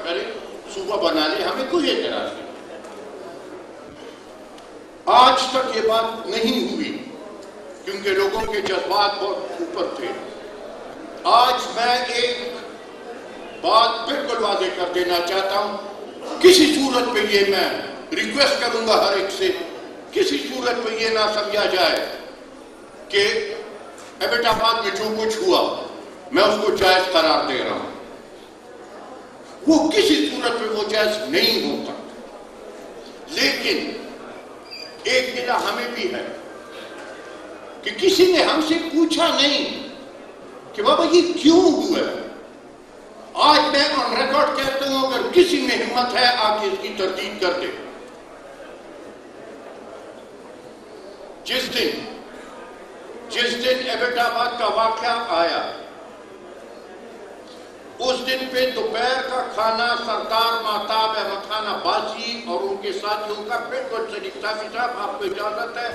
کرے, صوبہ بنا لے, ہمیں کوئی اعتراض نہیں. آج تک یہ بات نہیں ہوئی کیونکہ لوگوں کے جذبات بہت اوپر تھے. آج میں ایک بات بالکل واضح کر دینا چاہتا ہوں, کسی صورت پہ یہ میں ریکویسٹ کروں گا ہر ایک سے, کسی صورت پہ یہ نہ سمجھا جائے کہ ایبٹ آباد میں جو کچھ ہوا میں اس کو جائز قرار دے رہا ہوں. وہ کسی صورت پہ وہ جائز نہیں ہوتا. لیکن ایک گلہ ہمیں بھی ہے کہ کسی نے ہم سے پوچھا نہیں کہ بابا یہ کیوں ہوا ہے. آج میں آن ریکارڈ کہتا ہوں, اگر کسی میں ہمت ہے آ کے اس کی تردید کر دے. جس دن ایبٹ آباد کا واقعہ آیا, اس دن پہ دوپہر کا کھانا سردار مہتاب احمد خان عباسی اور ان کے ساتھیوں کا بالکل شریف صافی صاحب آپ کو اجازت ہے,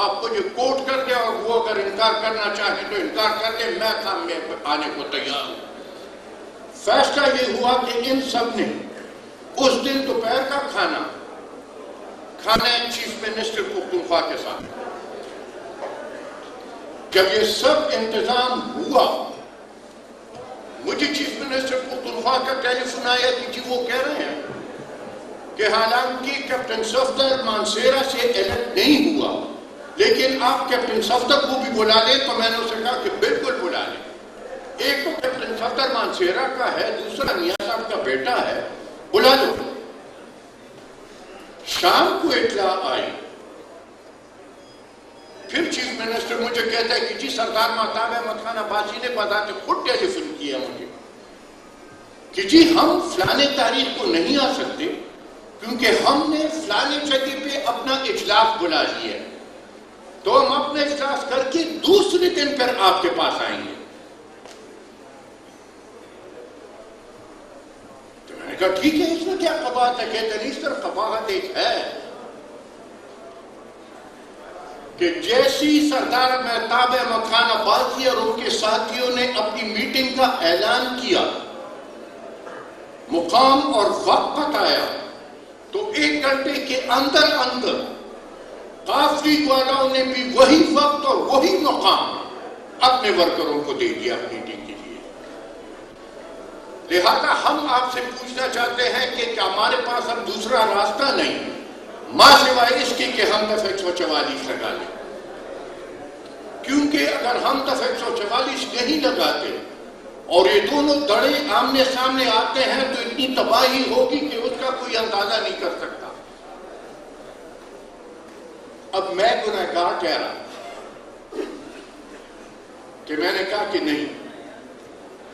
آپ کو جو کوٹ کر دے اور وہ اگر انکار کرنا چاہیں تو انکار کر دے, میں سامنے آنے کو تیار ہوں. فیصلہ یہ ہوا کہ ان سب نے اس دن دوپہر کا کھانا چیف منسٹر پختونخوا کے ساتھ. جب یہ سب انتظام ہوا, مجھے چیف منسٹر پختونخوا کا ٹیلی فون آیا کہ جی وہ کہہ رہے ہیں کہ حالانکہ کیپٹن صفدر مانسیرا سے الیکٹ نہیں ہوا, لیکن آپ کیپٹن صفدر کو بھی بلا لیں. تو میں نے اسے کہا کہ بالکل بلا لیں. ایک تو کیپٹن صفدر مانسیرا کا ہے, دوسرا میاں صاحب کا بیٹا ہے, بلا لو. شام کو اطلاع آئی, پھر چیف منسٹر مجھے کہتا ہے کہ جی سردار مہتاب احمد خان عباسی نے بذات خود ٹیلی فون کیا مجھے کہ جی ہم فلانے تاریخ کو نہیں آ سکتے کیونکہ ہم نے فلانے جگہ پہ اپنا اجلاس بلا لیا ہے, تو ہم اپنا اجلاس کر کے دوسرے دن پھر آپ کے پاس آئیں گے. تو میں نے کہا ٹھیک ہے, اس میں کیا قباحت ہے. کہتے نہیں, اس طرح قباحت ایک ہے کہ جیسی سردار مہتاب احمد خان عباسی اور ان کے ساتھیوں نے اپنی میٹنگ کا اعلان کیا, مقام اور وقت بتایا, تو 1 گھنٹے کے اندر قافلی والوں نے بھی وہی وقت اور وہی مقام اپنے ورکروں کو دے دیا میٹنگ کے لیے. لہذا ہم آپ سے پوچھنا چاہتے ہیں کہ کیا ہمارے پاس اب دوسرا راستہ نہیں ماں سوائے اس کے کہ ہم دفعہ 144 لگا لیں. کیونکہ اگر ہم دفعہ 144 نہیں لگاتے اور یہ دونوں دڑے آمنے سامنے آتے ہیں تو اتنی تباہی ہوگی کہ اس کا کوئی اندازہ نہیں کر سکتا. اب میں گنہگار کہہ رہا کہ میں نے کہا کہ نہیں,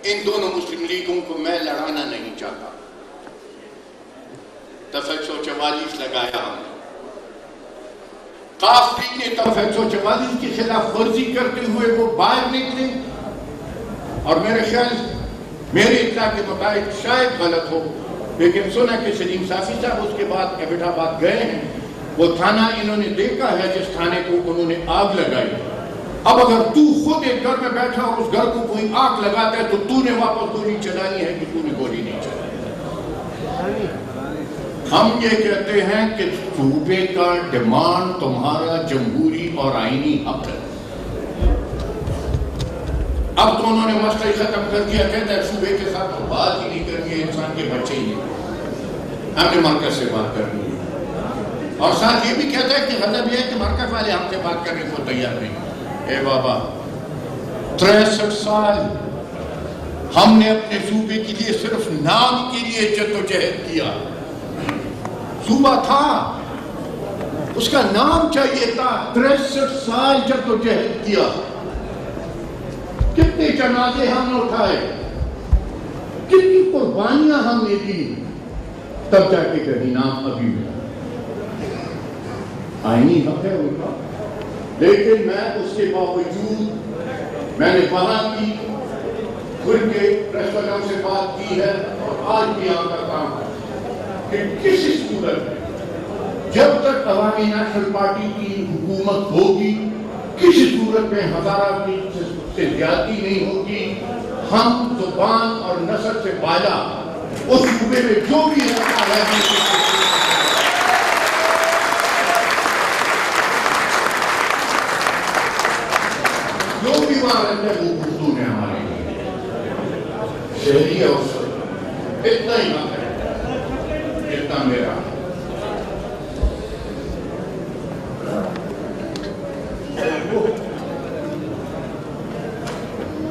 ان دونوں مسلم لیگوں کو میں لڑانا نہیں چاہتا. دفعہ 144 لگایا ہم نے. قافلی نے دفعہ 144 کی خلاف ورزی کرتے ہوئے وہ باہر نکلے, اور میرے خیال میری اطلاع کے مطابق شاید غلط ہو, لیکن سنا کہ سلیم صافی صاحب اس کے بعد ایبٹ آباد گئے ہیں. وہ تھانہ انہوں نے دیکھا ہے جس تھانے کو انہوں نے آگ لگائی. اب اگر تو خود ایک گھر میں بیٹھا اور اس گھر کو کوئی آگ لگاتا ہے تو تو نے واپس گولی چلانی ہے کہ تو نے گولی نہیں چلائی. ہم یہ کہتے ہیں کہ صوبے کا ڈیمانڈ تمہارا جمہوری اور آئینی حق ہے. اب تو انہوں نے مسئلہ ختم کر دیا, کہتا ہے صوبے کے ساتھ بات ہی نہیں کرنی ہے, انسان کے بچے ہی ہیں, ہم نے مرکز سے بات کرنی ہے. اور ساتھ یہ بھی کہتا ہے کہ غضب یہ ہے کہ مرکز والے ہم سے بات کرنے کو تیار نہیں. اے بابا 63 سال ہم نے اپنے صوبے کے لیے صرف نام کے لیے جدوجہد کیا. صوبہ تھا, اس کا نام چاہیے تھا. 63 سال جدوجہد کیا, کتنے جنازے ہم نے اٹھائے, کتنی قربانیاں ہم نے دی, تب جا کے کہیں نام ابھی ملا. آئینی حق ہے ان کا, لیکن میں اس کے باوجود میں نے بات کی, کھل کے پریس والوں سے بات کی ہے, اور آج بھی آپ کا کام ہے کہ کسی صورت میں جب تک عوامی نیشنل پارٹی کی حکومت ہوگی کسی صورت میں ہزارہ کی سے زیادتی نہیں ہوگی. ہم زبان اور نسل سے بالا اس صوبے میں جو بھی رہتا ہے جو بھی وہاں رہتا ہے وہ اردو میں ہمارے لیے شہری ہے اس اتنا ہی بات ہے اتنا میرا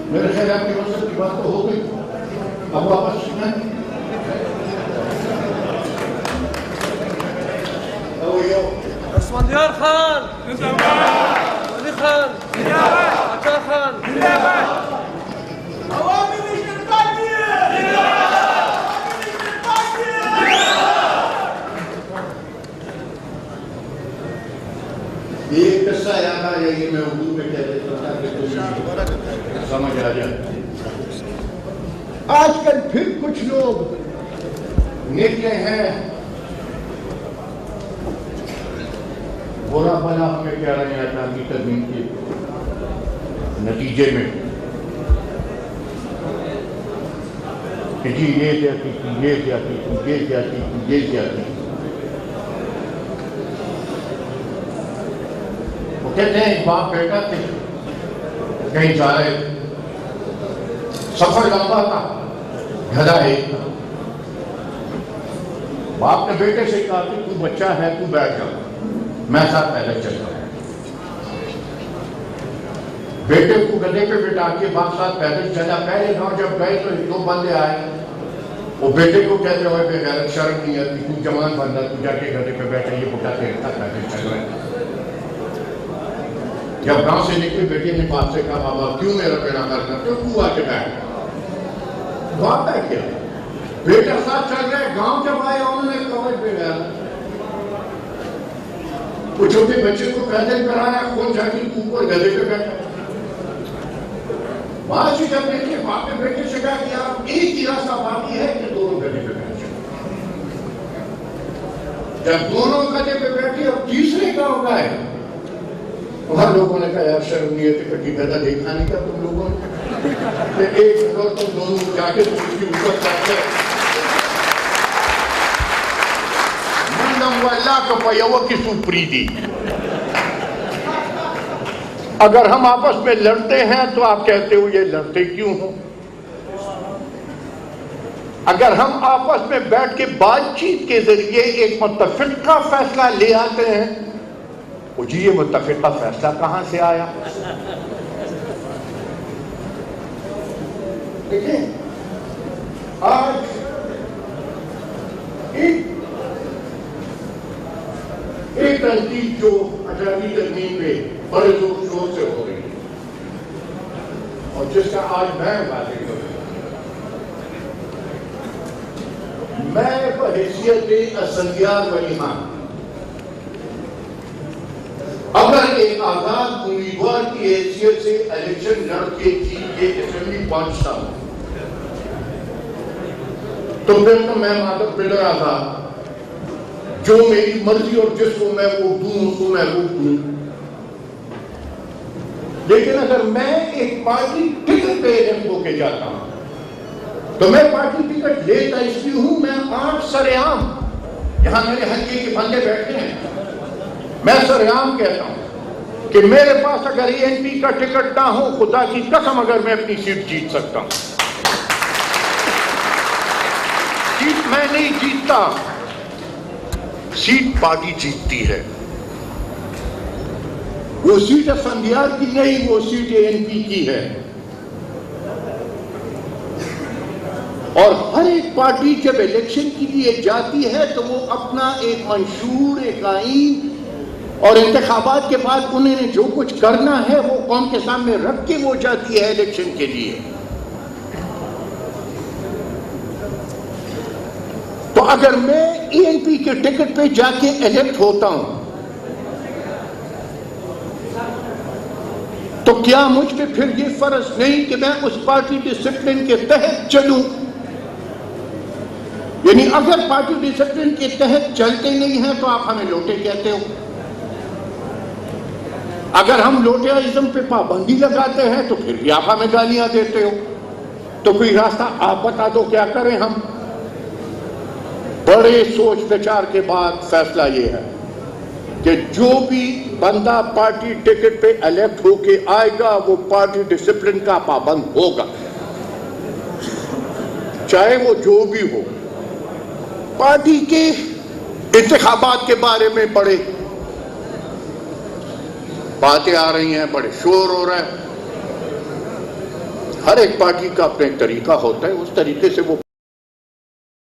میرے خیال آپ کی مقصد کی بات تو ہو گئی اب واپس سنیں اسفندیار خان ولی خان عطا خان عوامی نیشنل پارٹی یہ قصہ یاد آ جائے میں اردو میں کہہ دیتا تھا کہ سمجھ آ جائے آج کل پھر کچھ لوگ نکلے ہیں برا بھلا ہمیں کہہ رہے ہیں آزاد کی ترمیم کے نتیجے میں کہ جی یہ زیادتی تھی یہ زیادتی تھی یہ زیادتی تھی یہ زیادتی تھی وہ کہتے ہیں ایک باپ بیٹا تھے کہیں جا رہے سفر لمبا تھا گھڑا ایک تھا باپ نے بیٹے سے کہا کہ تو بچہ ہے تو بیٹھ جا میں ساتھ پہلے چلتا ہوں بیٹے کو گدھے پہ بٹھا کے باپ ساتھ پیدل چلا پہلے گاؤں جب گئے تو دو بندے آئے وہ بیٹے کو کہتے ہوئے بے غیرت شرم نہیں آتی تو جوان بندہ تو جا کے گدھے پہ بیٹھا یہ بڑھا کے رکھتا پیدل چل رہا ہے جب گاؤں سے نکلے بیٹے نے باپ سے کہا بابا کیوں میرا پیڑا کرنا کیوں تو آ کے بیٹھ باپ بیٹھ گیا بیٹا ساتھ چل رہے گاؤں جب آئے انہوں نے کور پہ گیا وہ چھوٹے بچے کو پیدل کرایا کون جا کے اوپر گدھے پہ بیٹھا بعد سے جب دیکھے باپ نے بیٹے سے کہا کہ آپ ایک ہی راستہ باقی ہے کہ دونوں گدھے پہ بیٹھ جائیں جب دونوں گدھے پہ بیٹھے اب تیسرے گاؤں گئے ہر لوگوں نے کہا یار شرم نہیں ہے کٹی گدھا دیکھا نہیں کیا تم لوگوں نے کہ ایک اور تم دونوں جا کے تم اس کی اوپر جاتے منم واللہ کو پیو کی سپریدی اگر ہم آپس میں لڑتے ہیں تو آپ کہتے ہو یہ لڑتے کیوں ہو اگر ہم آپس میں بیٹھ کے بات چیت کے ذریعے ایک متفقہ فیصلہ لے آتے ہیں وہ جی یہ متفقہ فیصلہ کہاں سے آیا دیکھیں آج ایک تنقید جو آزادی ترمیم پہ بڑے زور شور سے ہو رہی ہے اور جس کا آج میں واضح کروں میں بحیثیت اسفندیار ولی خان اگر ایک آزاد امیدوار کی حیثیت سے الیکشن لڑ کے جیت کے اسمبلی پہنچتا ہوں تو پھر تو میں مادر بلر آزاد جو میری مرضی اور جس کو میں ووٹ دوں اس کو میں ووٹ دوں لیکن اگر میں ایک پارٹی ٹکٹ پہ الیکٹ ہو کے جاتا ہوں تو میں پارٹی ٹکٹ لیتا اس لیے ہوں میں آج سر عام یہاں میرے حلقے کے بندے بیٹھے ہیں میں سر عام کہتا ہوں کہ میرے پاس اگر ANP کا ٹکٹ نہ ہو خدا کی قسم اگر میں اپنی سیٹ جیت سکتا ہوں سیٹ میں نہیں جیتتا سیٹ پارٹی جیتتی ہے وہ سیٹ اسفندیار کی نہیں وہ سیٹ ANP کی ہے اور ہر ایک پارٹی جب الیکشن کے لیے جاتی ہے تو وہ اپنا ایک منشور ایک آئین اور انتخابات کے بعد انہوں نے جو کچھ کرنا ہے وہ قوم کے سامنے رکھ کے وہ جاتی ہے الیکشن کے لیے تو اگر میں ANP کے ٹکٹ پہ جا کے الیکٹ ہوتا ہوں تو کیا مجھ پہ پھر یہ فرض نہیں کہ میں اس پارٹی ڈسپلن کے تحت چلوں یعنی اگر پارٹی ڈسپلن کے تحت چلتے نہیں ہیں تو آپ ہمیں لوٹے کہتے ہو اگر ہم لوٹیازم پہ پابندی لگاتے ہیں تو پھر بھی آپ ہمیں گالیاں دیتے ہو تو کوئی راستہ آپ بتا دو کیا کریں ہم بڑے سوچ وچار کے بعد فیصلہ یہ ہے کہ جو بھی بندہ پارٹی ٹکٹ پہ الیکٹ ہو کے آئے گا وہ پارٹی ڈسپلن کا پابند ہوگا، چاہے وہ جو بھی ہو۔ پارٹی کے انتخابات کے بارے میں بڑے باتیں آ رہی ہیں، بڑے شور ہو رہا ہے۔ ہر ایک پارٹی کا اپنے طریقہ ہوتا ہے، اس طریقے سے وہ